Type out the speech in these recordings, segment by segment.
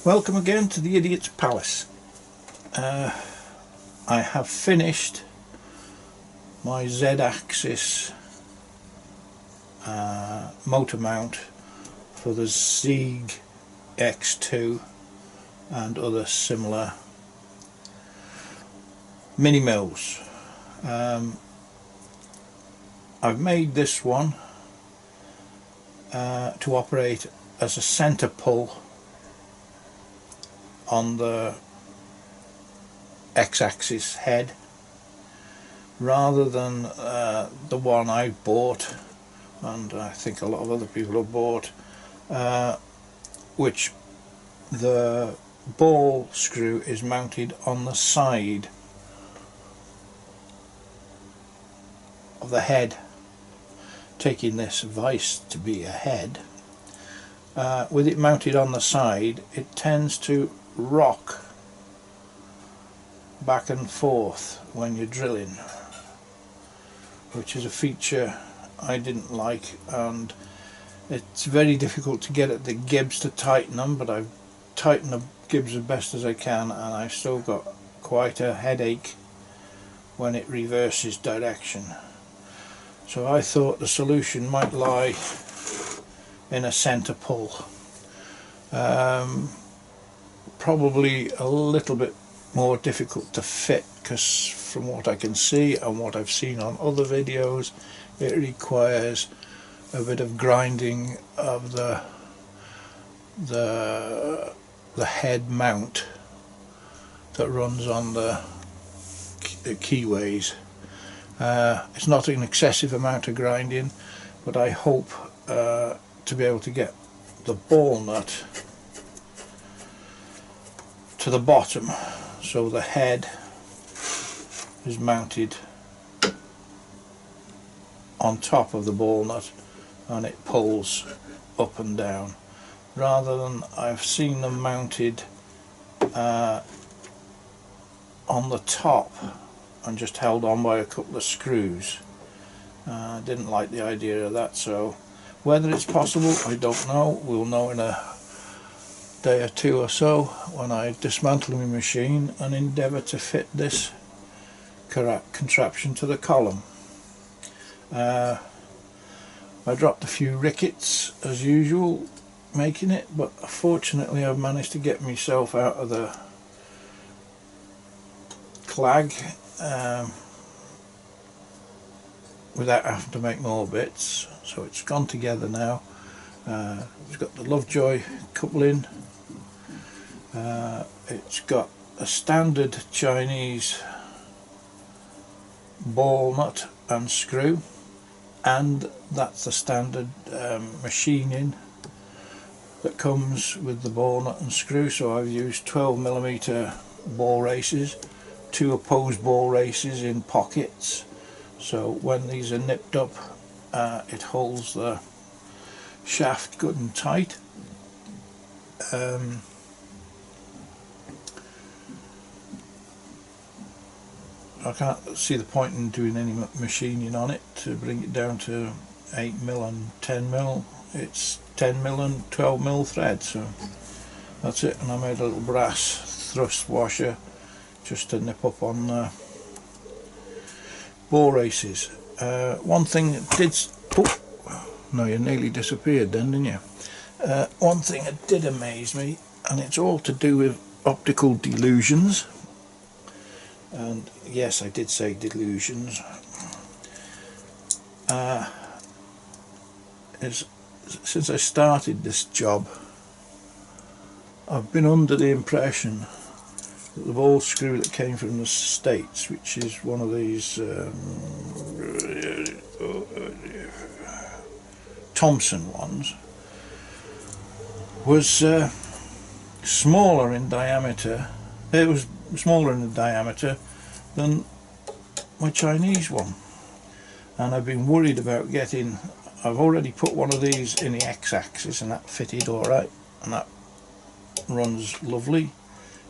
Welcome again to the Idiot's Palace. I have finished my Z-axis motor mount for the Zieg X2 and other similar mini mills. I've made this one to operate as a center pull on the X-axis head rather than the one I bought, and I think a lot of other people have bought, which the ball screw is mounted on the side of the head, taking this vice to be a head. With it mounted on the side, it tends to rock back and forth when you're drilling, which is a feature I didn't like, and it's very difficult to get at the gibs to tighten them, but I've tightened the gibs as best as I can, and I've still got quite a headache when it reverses direction. So I thought the solution might lie in a center pull. Probably a little bit more difficult to fit, because from what I can see and what I've seen on other videos, it requires a bit of grinding of the head mount that runs on the keyways. It's not an excessive amount of grinding, but I hope to be able to get the ball nut to the bottom, so the head is mounted on top of the ball nut and it pulls up and down, rather than I've seen them mounted on the top and just held on by a couple of screws. I didn't like the idea of that, so whether it's possible I don't know. We'll know in a day or two or so when I dismantle my machine and endeavour to fit this contraption to the column. I dropped a few rickets as usual making it, but fortunately I've managed to get myself out of the clag without having to make more bits, so it's gone together now. It's got the Lovejoy coupling, it's got a standard Chinese ball nut and screw, and that's the standard machining that comes with the ball nut and screw. So I've used 12mm ball races, 2 opposed ball races in pockets, so when these are nipped up it holds the shaft good and tight. I can't see the point in doing any machining on it to bring it down to 8mm and 10mm. It's 10mm and 12mm thread, so that's it. And I made a little brass thrust washer just to nip up on ball races. One thing that did... Oh, no, you nearly disappeared then, didn't you? One thing that did amaze me, and it's all to do with optical delusions, and yes, I did say delusions, is since I started this job I've been under the impression that the ball screw that came from the States, which is one of these Thompson ones, was smaller in diameter. It was smaller in the diameter than my Chinese one, and I've been worried about getting... I've already put one of these in the X-axis and that fitted alright, and that runs lovely.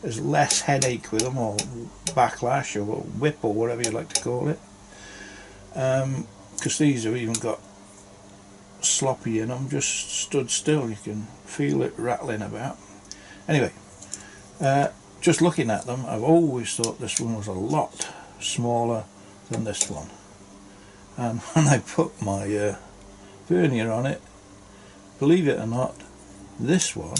There's less headache with them, or backlash, or whip, or whatever you like to call it, because these have even got sloppy in them, just stood still, you can feel it rattling about. Anyway, Just looking at them, I've always thought this one was a lot smaller than this one, and when I put my vernier on it, believe it or not, this one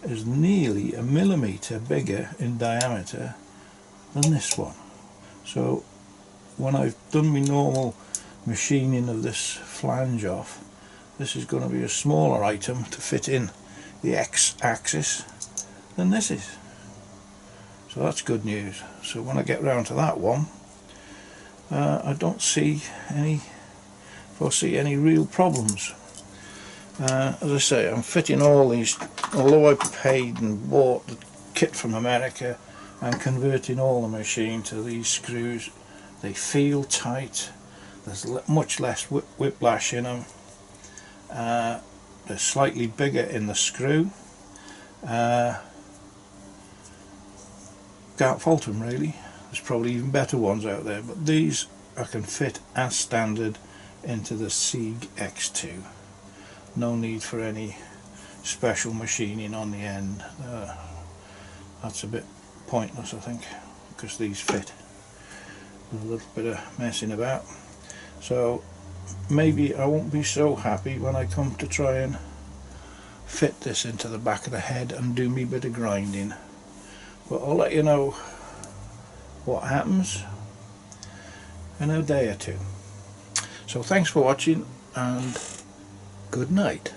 is nearly 1mm bigger in diameter than this one. So when I've done my normal machining of this flange off, this is going to be a smaller item to fit in the X-axis than this is. So that's good news. So when I get round to that one, I don't foresee any real problems. As I say, I'm fitting all these, although I paid and bought the kit from America, I'm converting all the machine to these screws. They feel tight, there's much less whiplash in them, they're slightly bigger in the screw. Can't fault them really. There's probably even better ones out there, but these I can fit as standard into the Sieg X2. No need for any special machining on the end. That's a bit pointless, I think, because these fit with a little bit of messing about. So maybe I won't be so happy when I come to try and fit this into the back of the head and do me bit of grinding. But I'll let you know what happens in a day or two. So thanks for watching, and good night.